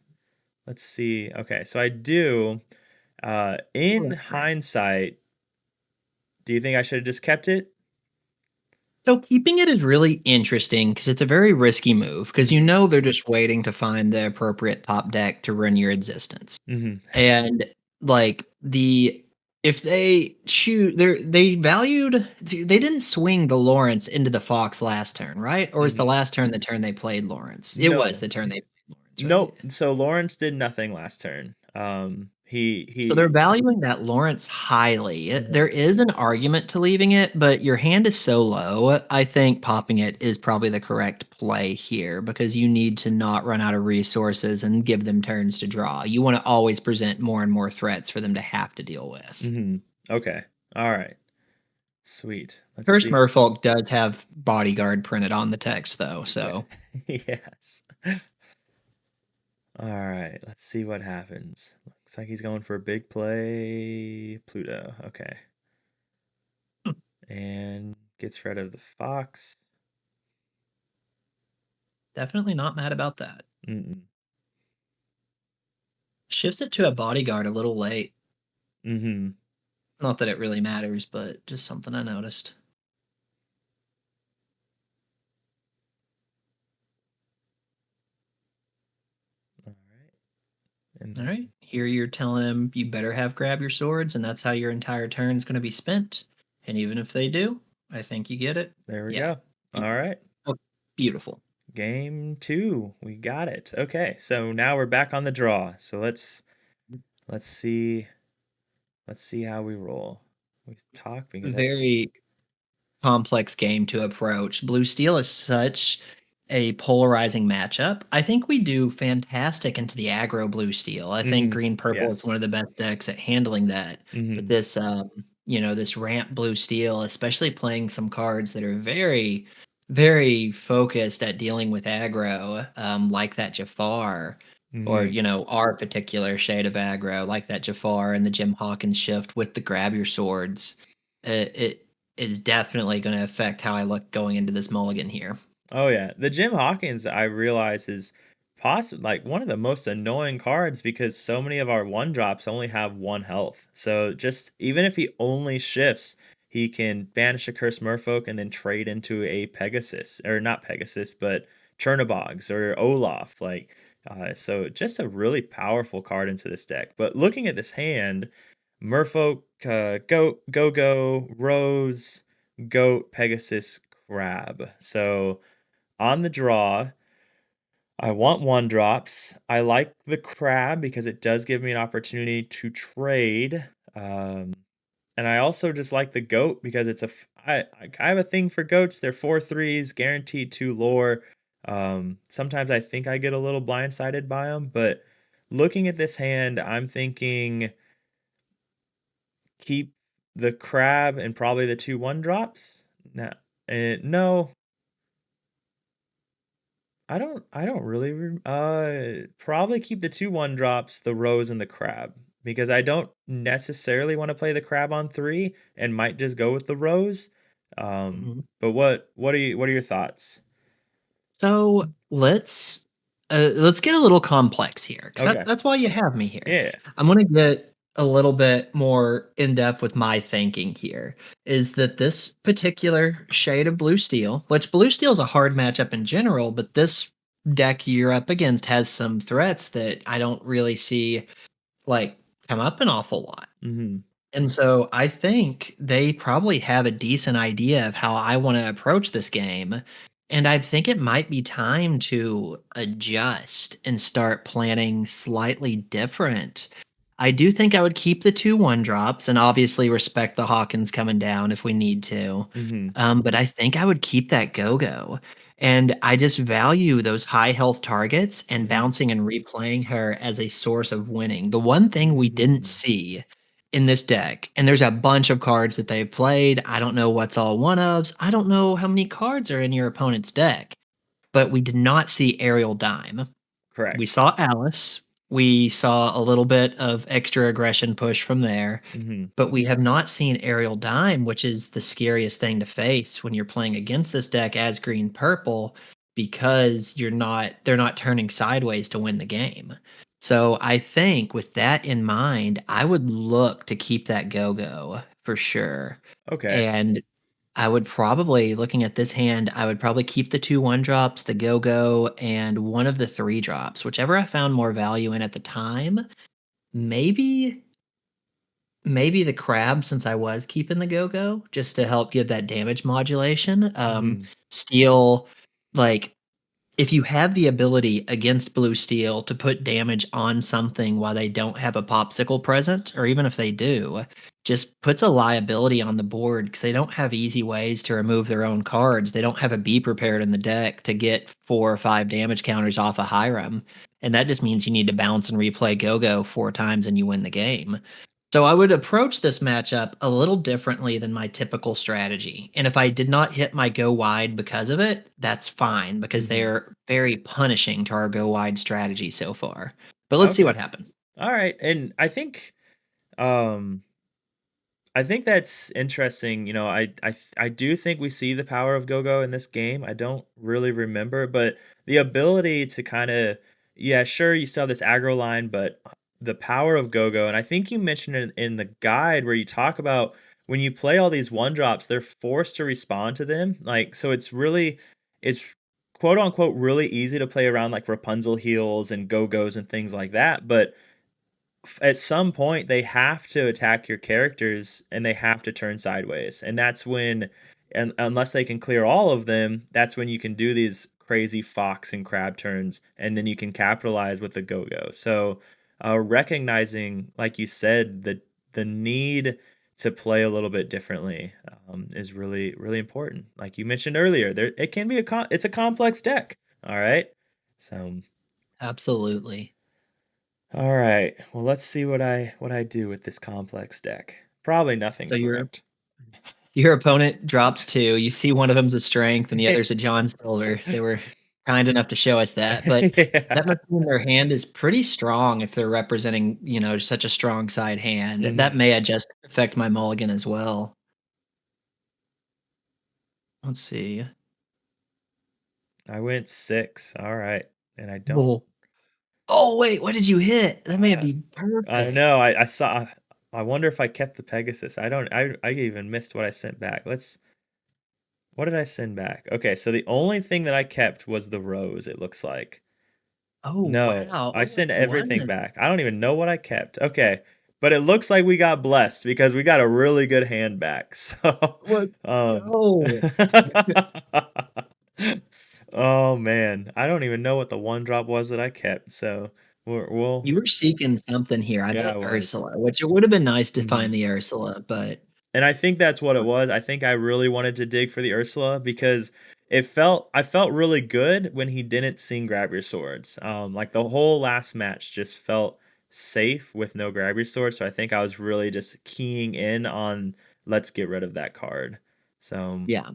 Let's see. Okay, so I do. In Right. hindsight, do you think I should have just kept it? So keeping it is really interesting because it's a very risky move because Mm-hmm. they're just waiting to find the appropriate top deck to ruin your existence. Mm-hmm. And like the if they choose they didn't swing the Lawrence into the Fox last turn, right? Or is the Mm-hmm. last turn the turn they played Lawrence? It was No. the turn they played Lawrence, right? Nope. So Lawrence did nothing last turn. So they're He. valuing that Lawrence highly. Mhm. There is an argument to leaving it, but your hand is so low. I think popping it is probably the correct play here because you need to not run out of resources and give them turns to draw. You want to always present more and more threats for them to have to deal with. Mhm. Okay. All right. Sweet. Let's First see. Merfolk does have bodyguard printed on the text though, Yeah. so Yes. All right. Let's see what happens. Looks like he's going for a big play. Pluto. Okay. And gets rid of the fox. definitely not mad about that. Mm-mm. Shifts it to a bodyguard a little late. Mm-hmm. Not that it really matters, but just something I noticed. All right. And All then right. Here you're telling him you better have grab your swords, and that's how your entire turn's going to be spent. And even if they do, I think you get it. there we Yeah. go. All right. Oh, beautiful. Game two. We got it. Okay. So now we're back on the draw. So let's see. Let's see how we roll. We talk because that's. Very complex game to approach. Blue steel is such a polarizing matchup. I think we do fantastic into the aggro blue steel. I think Mm-hmm. green purple is Yes. one of the best decks at handling that. But Mm-hmm. this this ramp blue steel, especially playing some cards that are very very focused at dealing with aggro, like that Jafar, or Mm-hmm. our particular shade of aggro, like that Jafar and the Jim Hawkins shift with the grab your swords. It is definitely going to affect how I look going into this mulligan here. Oh yeah, the Jim Hawkins I realize is possible like one of the most annoying cards because so many of our one drops only have one health. So just even if he only shifts, he can banish a cursed merfolk and then trade into a Pegasus or not Pegasus, but Chernobog's or Olaf. So just a really powerful card into this deck. But looking at this hand, Merfolk, Goat, Go, Rose, Goat, Pegasus, Crab. So on the draw, I want one drops. I like the crab because it does give me an opportunity to trade. Um, and I also just like the goat because I have a thing for goats. They're 4/3s, guaranteed 2 lore. Sometimes I think I get a little blindsided by them, but looking at this hand, I'm thinking keep the crab and probably the 2/1 drops. No, I don't really probably keep the 2/1 drops, the rose and the crab because I don't necessarily want to play the crab on 3 and might just go with the rose. Mhm. But what are your thoughts? So let's get a little complex here because that's Okay. that's why you have me here. Yeah. I'm gonna get a little bit more in depth with my thinking here. Is that this particular shade of blue steel, which blue steel is a hard matchup in general, but this deck you're up against has some threats that I don't really see like come up an awful lot. Mhm. And so I think they probably have a decent idea of how I want to approach this game. And I think it might be time to adjust and start planning slightly different. I do think I would keep the 2/1 drops and obviously respect the Hawkins coming down if we need to. Mhm. But I think I would keep that go go. And I just value those high health targets and Mhm. bouncing and replaying her as a source of winning. The one thing we didn't Mm. see in this deck, and there's a bunch of cards that they've played. I don't know what's all one ofs. I don't know how many cards are in your opponent's deck, but we did not see Aerial Dime. We Correct. saw Alice. We saw a little bit of extra aggression push from there, Hmm. but we have not seen Aerial Dime, which is the scariest thing to face when you're playing against this deck as green purple because they're not turning sideways to win the game. So I think with that in mind, I would look to keep that go-go for sure. Okay. And I would probably, looking at this hand, I would probably keep the 2 1-drops, the go-go, and one of the 3 drops, whichever I found more value in at the time. Maybe maybe the crab since I was keeping the go-go just to help give that damage modulation. Hmm. Steel, like if you have the ability against blue steel to put damage on something while they don't have a popsicle present, or even if they do, just puts a liability on the board because they don't have easy ways to remove their own cards. They don't have a be prepared in the deck to get 4 or 5 damage counters off a Hiram. And that just means you need to bounce and replay go-go 4 times and you win the game. So I would approach this matchup a little differently than my typical strategy. And if I did not hit my go wide because of it, that's fine because Hmm. they're very punishing to our go wide strategy so far. But let's see Okay. what happens. All right. And um I think that's interesting. I do think we see the power of Go-Go in this game. I don't really remember, but the ability to kind of, yeah, sure, you still have this aggro line, but the power of Go-Go, and I think you mentioned it in the guide where you talk about when you play all these one drops, they're forced to respond to them. Like, so it's quote unquote really easy to play around like Rapunzel heals and Go-Go's and things like that, but at some point they have to attack your characters and they have to turn sideways, and that's when, and unless they can clear all of them, that's when you can do these crazy fox and crab turns, and then you can capitalize with the go-go. So recognizing, like you said, the need to play a little bit differently is really really important. Like you mentioned earlier, there it can be it's a complex deck. All right, so Absolutely. all right. Well, let's see what I do with this complex deck. Probably nothing, So correct? your opponent drops two. You see one of them's a strength and the other's a John Silver. They were kind enough to show us that, but that Yeah. must mean their hand is pretty strong if they're representing, such a strong side hand. That Mhm. may just affect my mulligan as well. Let's see. I went 6. All right. And I don't Oh, oh wait, what did you hit? That may uh, be I know. perfect. I saw I wonder if I kept the Pegasus. I don't I even missed what I sent back. What did I send back? Okay, so the only thing that I kept was the rose, it looks like. Oh No, wow. I Oh, sent which everything one? back. I don't even know what I kept. Okay. But it looks like we got blessed because we got a really good hand back. So, Let's um go. Oh man, I don't even know what the one drop was that I kept. So, we'll You were seeking something here. I yeah, I bet was. Ursula, which it would have been nice to Mhm. find the Ursula, but And I think that's what it was. I think I really wanted to dig for the Ursula because I felt really good when he didn't sing grab your swords. Like the whole last match just felt safe with no grab your sword. So I think I was really just keying in on let's get rid of that card. So yeah,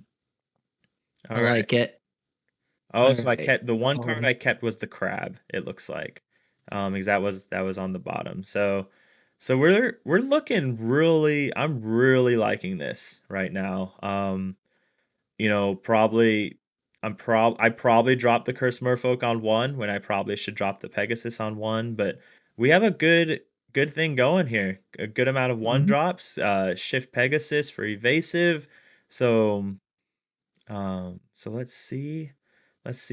I all right. like it. Oh, All so I right. kept the one card Um, I kept was the crab, it looks like. Because that was on the bottom. So we're looking really, I'm really liking this right now. Probably I probably dropped the Curse Merfolk on one when I probably should drop the Pegasus on one, but we have a good thing going here. A good amount of one mhm. drops, Shift Pegasus for evasive. So so let's see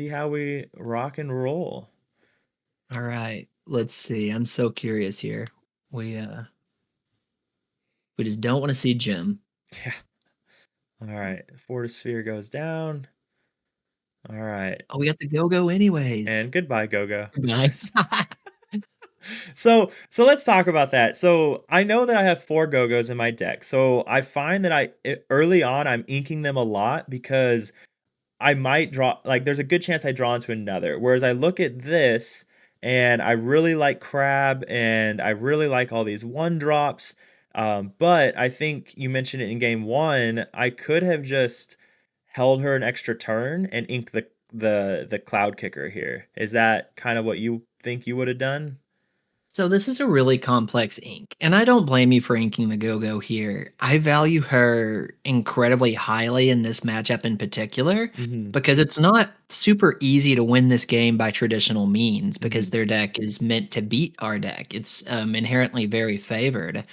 how we rock and roll. All right. Let's see. I'm so curious here. We we just don't want to see Jim. Yeah. All right. Fortisphere goes down. All right. Oh, we got the go-go anyways. And goodbye, Gogo. Goodbye. So let's talk about that. So I know that I have 4 Go-Go's in my deck. So I find that early on I'm inking them a lot because I might draw, like there's a good chance I draw into another. Whereas I look at this and I really like Crab and I really like all these one drops. But I think you mentioned it in game one. I could have just held her an extra turn and inked the cloud kicker here. Is that kind of what you think you would have done? So this is a really complex ink, and I don't blame you for inking the Go-Go here. I value her incredibly highly in this matchup in particular Mm-hmm. because it's not super easy to win this game by traditional means Mm-hmm. because their deck is meant to beat our deck. It's inherently very favored.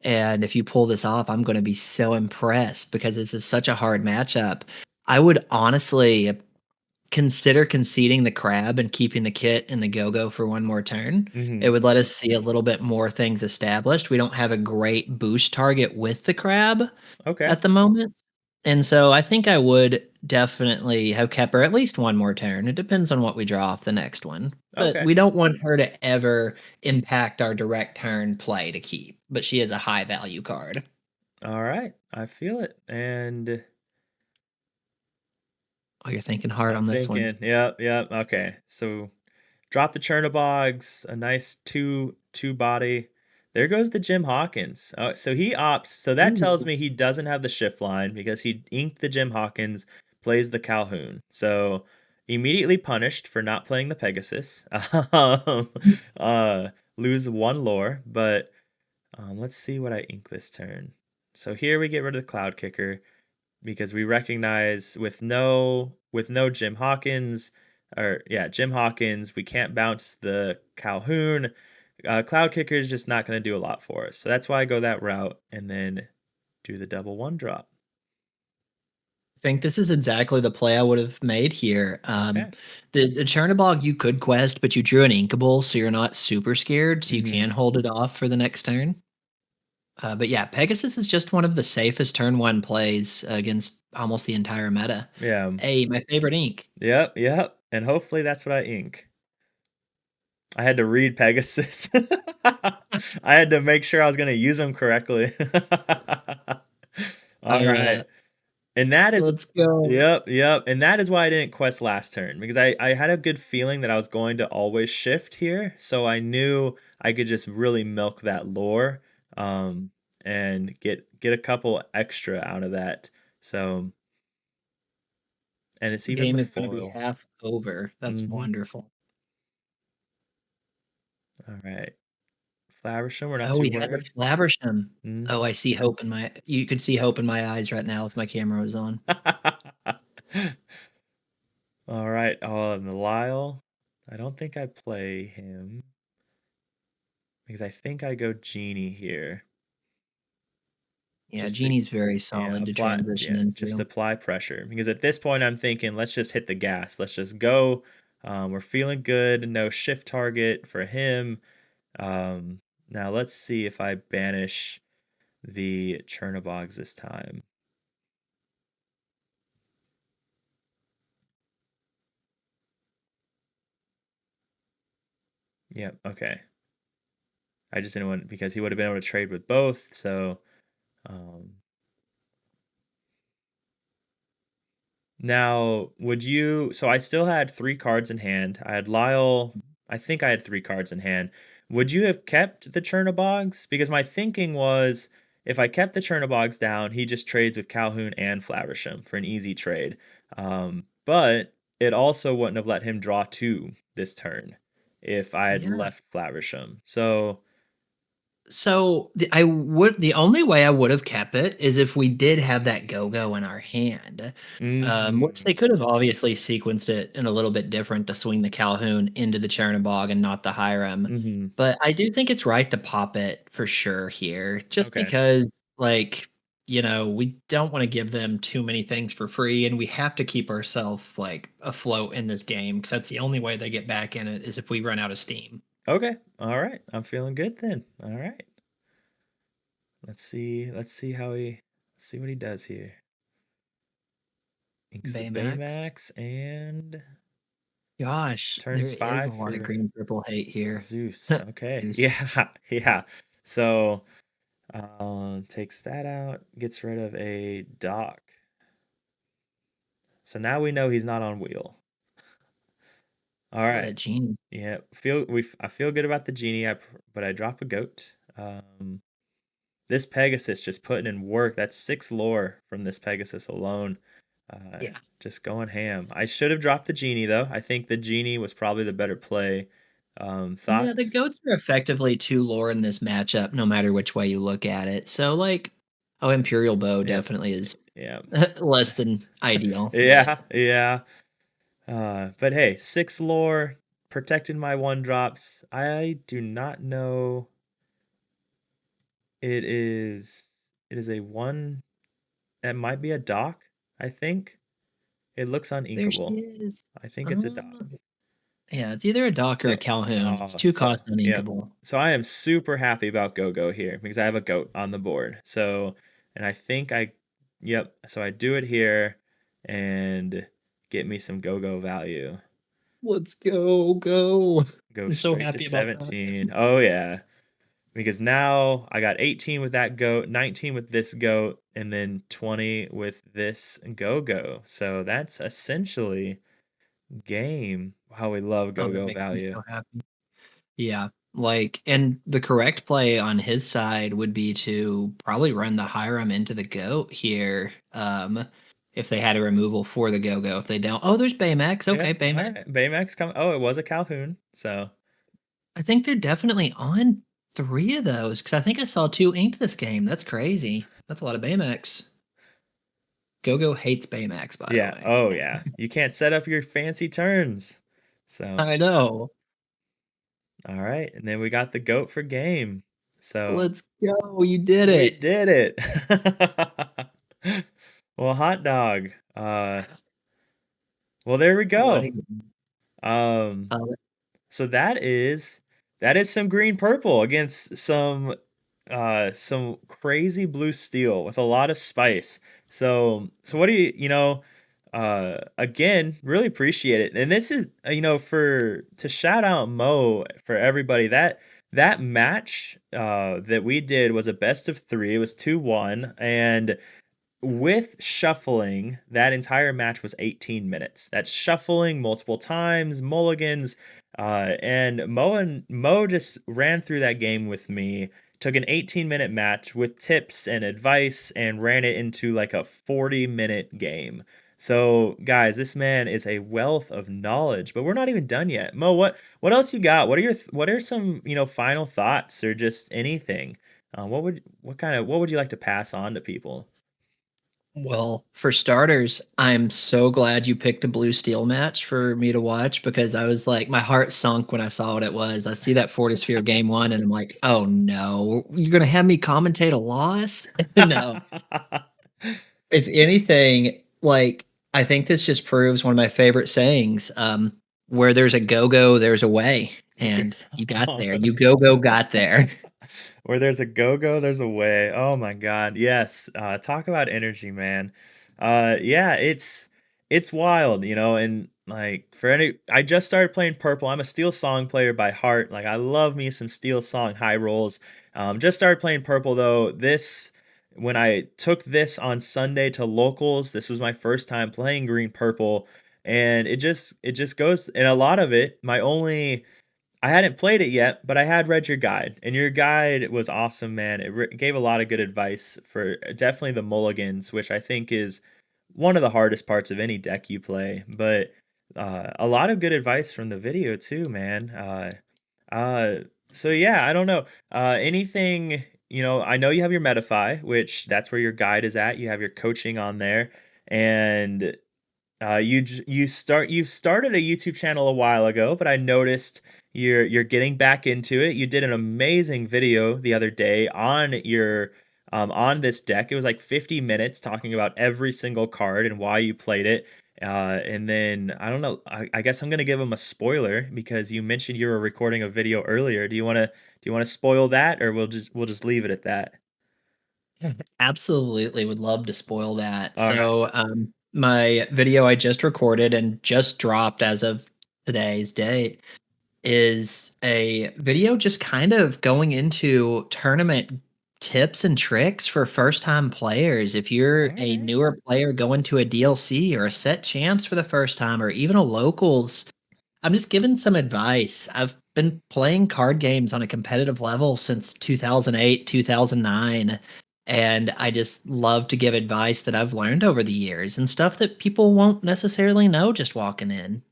And if you pull this off, I'm going to be so impressed because this is such a hard matchup. I would honestly consider conceding the crab and keeping the kit and the go-go for one more turn. Mm-hmm. It would let us see a little bit more things established. We don't have a great boost target with the crab Okay. at the moment. And so I think I would definitely have kept her at least one more turn. It depends on what we draw off the next one. But Okay. we don't want her to ever impact our direct turn play to keep. But she is a high value card. All right. I feel it. And Oh, you're thinking hard I'm on this one. thinking, yep, yep. Okay. So drop the Chernobygs, a nice two body. There goes the Jim Hawkins. So he opts. So that tells Ooh, me he doesn't have the shift line because he inked the Jim Hawkins, plays the Calhoun. So immediately punished for not playing the Pegasus. um, uh, lose one lore, but let's see what I ink this turn. So here we get rid of the Cloud Kicker because we recognize with no Jim Hawkins or yeah Jim Hawkins we can't bounce the Calhoun. Cloud Kicker is just not going to do a lot for us, so that's why I go that route and then do the double one drop. I think this is exactly the play I would have made here. Okay. The Chernobog you could quest, but you drew an Inkable, so you're not super scared, so you Mm-hmm. can hold it off for the next turn. But yeah, Pegasus is just one of the safest turn one plays against almost the entire meta. Yeah. Hey, my favorite ink. Yep. Yep. And hopefully that's what I ink. I had to read Pegasus. I had to make sure I was going to use them correctly. All Love right. that. And that is Let's go. yep, yep, and that is why I didn't quest last turn because I had a good feeling that I was going to always shift here, so I knew I could just really milk that lore, um, and get a couple extra out of that. So, and it's even Game the is going to be foil. half over. That's Mhm. wonderful. All right, Flowersham, we're not Oh, too we had the worried. Flaversham. Oh, Mhm. I see hope in my. You could see hope in my eyes right now if my camera was on. All right. Oh, and the Lyle. I don't think I play him because I think I go Genie here. Yeah, Just to Genie's very solid to transition just into. apply pressure because at this point I'm thinking let's just hit the gas. Let's just go. We're feeling good. No shift target for him. Now let's see if I banish the Chernobygs this time. Yep. Okay. I just didn't want because he would have been able to trade with both. So um, now, would you? So I still had three cards in hand. I had Lyle. I think I had three cards in hand. Would you have kept the Chernobygs? Because my thinking was if I kept the Chernobygs down, he just trades with Calhoun and Flaversham for an easy trade. But it also wouldn't have let him draw two this turn if I had Yeah. left Flaversham. So, So the only way I would have kept it is if we did have that go-go in our hand. Which mhm, they could have obviously sequenced it in a little bit different to swing the Calhoun into the Chernobog and not the Hiram. mhm. But I do think it's right to pop it for sure here, just Okay. because like, we don't want to give them too many things for free and we have to keep ourselves like afloat in this game because that's the only way they get back in it is if we run out of steam. Okay. All right. I'm feeling good then. All right. Let's see. Let's see what he does here. Inks the Baymax. Baymax and Gosh, there turns is a five lot of for green purple hate here. Zeus. Okay. Deuce. Yeah. Yeah. So takes that out, gets rid of a dock. So now we know he's not on wheel. All Oh, right. that genie. Yeah. I feel good about the genie, but I drop a goat. Um this Pegasus just putting in work. That's 6 lore from this Pegasus alone. Yeah. Just going ham. I should have dropped the genie though. I think the genie was probably the better play. Yeah, the Thoughts? goats are effectively two lore in this matchup, no matter which way you look at it. So, like, oh, Imperial Bow Yep. definitely is Yeah. less than ideal, but Yeah. Yeah. But hey, 6 lore protected my 1 drops. I do not know. It is a 1. It might be a dock, I think. It looks there she uninkable. is. I think it's a dock. Yeah, it's either a Dock or a So, Calhoun. It's oh, two so cost yeah. uninkable. So I am super happy about Go-Go here because I have a goat on the board. So, and I think yep. So I do it here and get me some Go-Go value. Let's go. Go I'm so straight to happy about that. 17. Oh yeah. Because now I got 18 with that goat, 19 with this goat, and then 20 with this Go-Go. So that's essentially game. How we love Oh, that Go-Go makes me value. so happy. Yeah, like, and the correct play on his side would be to probably run the Hiram into the goat here. If they had a removal for the go-go. If they don't, oh, there's Baymax. Yeah, Okay, all Baymax. right. Baymax come. Oh, it was a Calhoun. So I think they're definitely on three of those because I think I saw two inked this game. That's crazy. That's a lot of Baymax. Go-go hates Baymax, by the yeah. way. Oh yeah. You can't set up your fancy turns. So I know. all right, and then we got the goat for game. So Let's go. You did we it. did it. Well, hot dog. Well, there we What go. a Um, uh, so that is some green purple against some crazy blue steel with a lot of spice. So what do again, really appreciate it. And this is for to shout out Mo for everybody that match that we did was a best of 3. It was 2-1 and with shuffling, that entire match was 18 minutes. That's shuffling multiple times, mulligans, and Mo just ran through that game with me. Took an 18-minute match with tips and advice and ran it into like a 40-minute game. So, guys, this man is a wealth of knowledge, but we're not even done yet. Mo, what else you got? What are some, final thoughts or just anything? What would you like to pass on to people? Well, for starters, I'm so glad you picked a blue steel match for me to watch because I was like, my heart sunk when I saw what it was. I see that Fortisphere game one, and I'm like, oh no, you're gonna have me commentate a loss? No. If anything, like I think this just proves one of my favorite sayings. Where there's a go-go, there's a way. And you got there. You go-go got there. Where there's a go-go, there's a way. Oh my God. Yes. Talk about energy, man. Yeah, it's wild, and like for any I just started playing purple. I'm a Steel Song player by heart. Like I love me some Steel Song high rolls. Just started playing purple though. This when I took this on Sunday to locals, this was my first time playing green purple. And it just goes and a lot of it, I hadn't played it yet, but I had read your guide, and your guide was awesome, man. It gave a lot of good advice for definitely the mulligans, which I think is one of the hardest parts of any deck you play. But a lot of good advice from the video too, man. So yeah, I don't know. Anything, I know you have your Metafy, which that's where your guide is at. You have your coaching on there, and you started a YouTube channel a while ago, but I noticed you're getting back into it. You did an amazing video the other day on this deck. It was like 50 minutes talking about every single card and why you played it. And then I don't know. I guess I'm gonna give him a spoiler because you mentioned you were recording a video earlier. Do you wanna spoil that, or we'll just leave it at that? Absolutely would love to spoil that. All right. So, my video I just recorded and just dropped as of today's date is a video just kind of going into tournament tips and tricks for first time players. If All you're a right. newer player going to a DLC or a set champs for the first time or even a locals, I'm just giving some advice. I've been playing card games on a competitive level since 2008, 2009. And I just love to give advice that I've learned over the years and stuff that people won't necessarily know just walking in.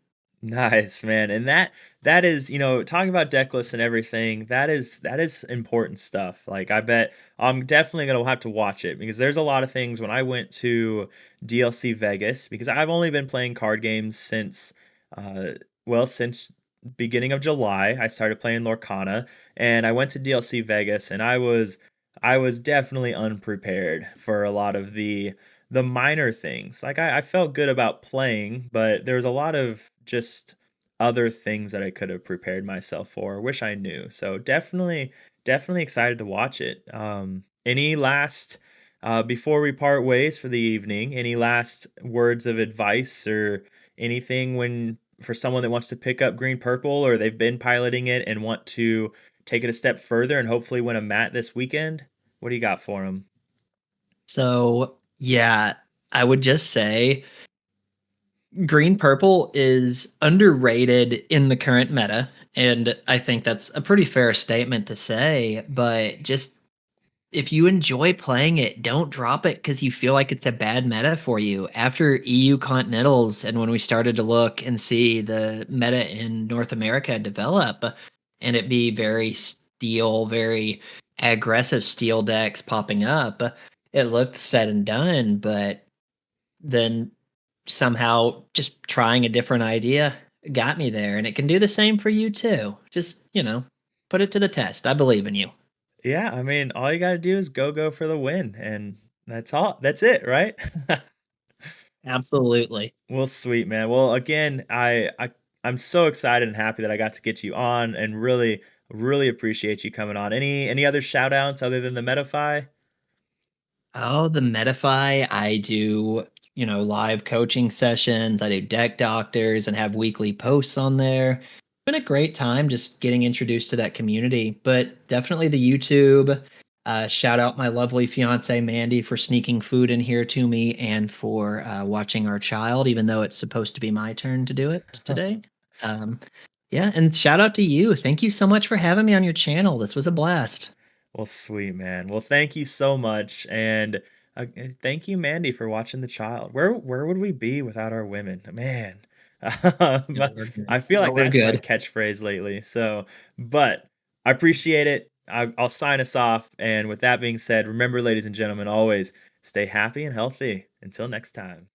Nice, man. And that is, talking about deck lists and everything, that is important stuff. Like I bet I'm definitely gonna have to watch it because there's a lot of things when I went to DLC Vegas, because I've only been playing card games since uh since beginning of July. I started playing Lorcana and I went to DLC Vegas and I was definitely unprepared for a lot of the minor things. Like I felt good about playing, but there was a lot of just other things that I could have prepared myself for. Wish I knew. So definitely excited to watch it. Any last before we part ways for the evening, any last words of advice or anything when for someone that wants to pick up green purple or they've been piloting it and want to take it a step further and hopefully win a mat this weekend? What do you got for them? So, yeah, I would just say green purple is underrated in the current meta. And I think that's a pretty fair statement to say. But just if you enjoy playing it, don't drop it because you feel like it's a bad meta for you. After EU Continentals and when we started to look and see the meta in North America develop and it be very steel, very aggressive steel decks popping up, it looked said and done. But then somehow just trying a different idea got me there. And it can do the same for you too. Just, put it to the test. I believe in you. Yeah, I mean, all you gotta do is go for the win, and that's all. That's it, right? Absolutely. Well, sweet man. Well, again, I'm so excited and happy that I got to get you on, and really appreciate you coming on. Any other shout outs other than the Metafy? Oh, the Medify. I do, live coaching sessions. I do deck doctors and have weekly posts on there. It's been a great time just getting introduced to that community. But definitely the YouTube. Shout out my lovely fiance Mandy for sneaking food in here to me and for watching our child, even though it's supposed to be my turn to do it today. Um, yeah, and shout out to you. Thank you so much for having me on your channel. This was a blast. Well, sweet man. Well, thank you so much, and thank you, Mandy, for watching the child. Where would we be without our women, man? No, But we're good. I feel No, like we're that's my good. catchphrase lately. So, but I appreciate it. I'll sign us off, and with that being said, remember, ladies and gentlemen, always stay happy and healthy. Until next time.